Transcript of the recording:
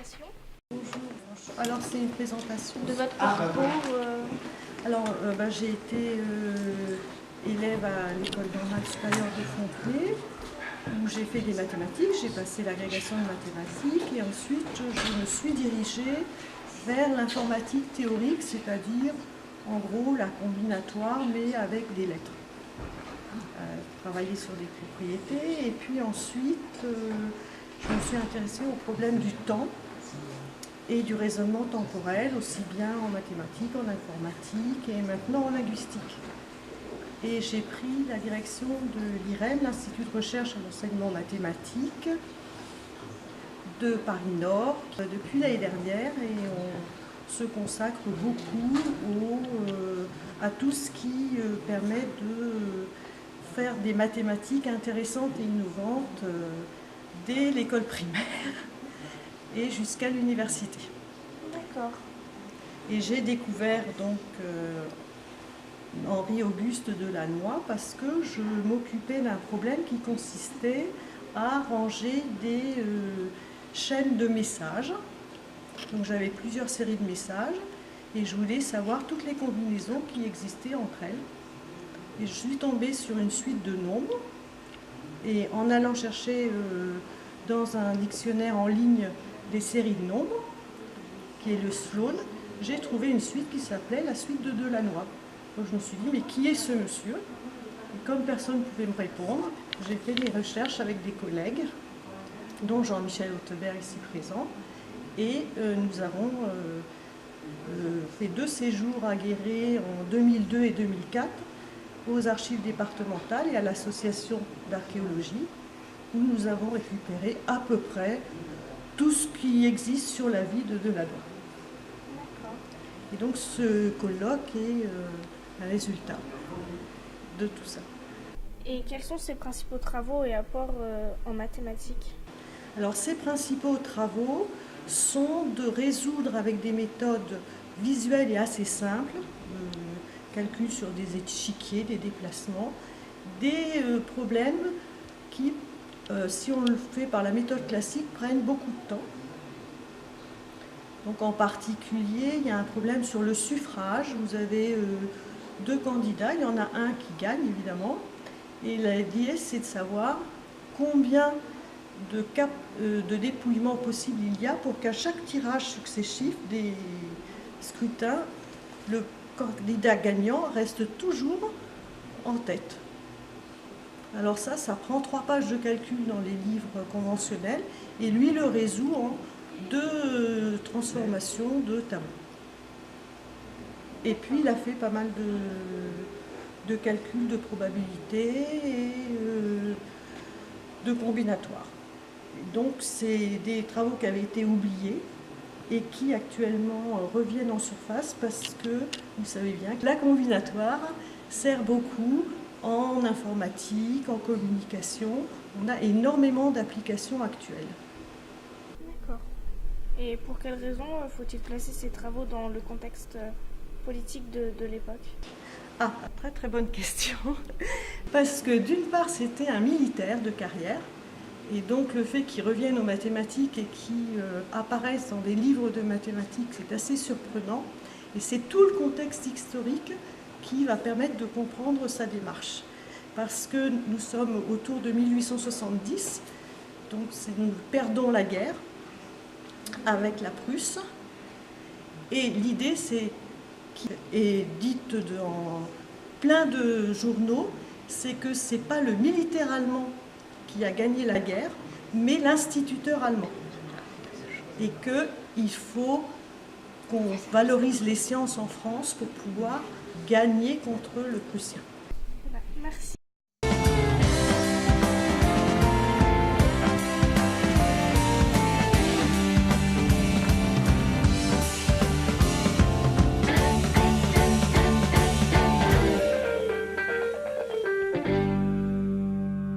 présentation Alors c'est une présentation de votre parcours. Alors j'ai été élève à l'école normale supérieure de Fontenay où j'ai fait des mathématiques, j'ai passé l'agrégation de mathématiques et ensuite je me suis dirigée vers l'informatique théorique, c'est-à-dire en gros la combinatoire mais avec des lettres. Travailler sur des propriétés et puis ensuite je me suis intéressée au problème du temps et du raisonnement temporel, aussi bien en mathématiques, en informatique et maintenant en linguistique. Et j'ai pris la direction de l'IREM, l'Institut de recherche en enseignement mathématique de Paris-Nord depuis l'année dernière et on se consacre beaucoup à tout ce qui permet de faire des mathématiques intéressantes et innovantes dès l'école primaire et jusqu'à l'université. D'accord. Et j'ai découvert donc Henri-Auguste Delannoy parce que je m'occupais d'un problème qui consistait à ranger des chaînes de messages. Donc j'avais plusieurs séries de messages et je voulais savoir toutes les combinaisons qui existaient entre elles. Et je suis tombée sur une suite de nombres et en allant chercher dans un dictionnaire en ligne des séries de nombres, qui est le Sloan, j'ai trouvé une suite qui s'appelait la suite de Delannoy. Donc je me suis dit, mais qui est ce monsieur? Et comme personne ne pouvait me répondre, j'ai fait des recherches avec des collègues, dont Jean-Michel Hautebert ici présent, et nous avons fait 2 séjours à Guéret en 2002 et 2004 aux archives départementales et à l'association d'archéologie, où nous avons récupéré à peu près tout ce qui existe sur la vie de Delannoy. Et donc ce colloque est un résultat de tout ça. Et quels sont ses principaux travaux et apports en mathématiques? Alors ces principaux travaux sont de résoudre avec des méthodes visuelles et assez simples, calcul sur des échiquiers, des déplacements, des problèmes qui, si on le fait par la méthode classique, prennent beaucoup de temps. Donc en particulier, il y a un problème sur le suffrage. Vous avez 2 candidats, il y en a un qui gagne évidemment. Et l'idée, c'est de savoir combien de dépouillements possibles il y a pour qu'à chaque tirage successif des scrutins, le candidat gagnant reste toujours en tête. Alors ça prend 3 pages de calcul dans les livres conventionnels et lui le résout en 2 transformations de tableaux. Et puis il a fait pas mal de calculs de probabilité et de combinatoires. Donc c'est des travaux qui avaient été oubliés et qui actuellement reviennent en surface parce que vous savez bien que la combinatoire sert beaucoup en informatique, en communication. On a énormément d'applications actuelles. D'accord. Et pour quelles raisons faut-il placer ces travaux dans le contexte politique de l'époque? Ah, très bonne question. Parce que d'une part, c'était un militaire de carrière. Et donc le fait qu'il revienne aux mathématiques et qu'il apparaisse dans des livres de mathématiques, c'est assez surprenant. Et c'est tout le contexte historique qui va permettre de comprendre sa démarche. Parce que nous sommes autour de 1870, donc nous perdons la guerre avec la Prusse. Et l'idée, qui est dite dans plein de journaux, c'est que ce n'est pas le militaire allemand qui a gagné la guerre, mais l'instituteur allemand. Et qu'il faut qu'on valorise les sciences en France pour pouvoir gagner contre le Prussien. Merci.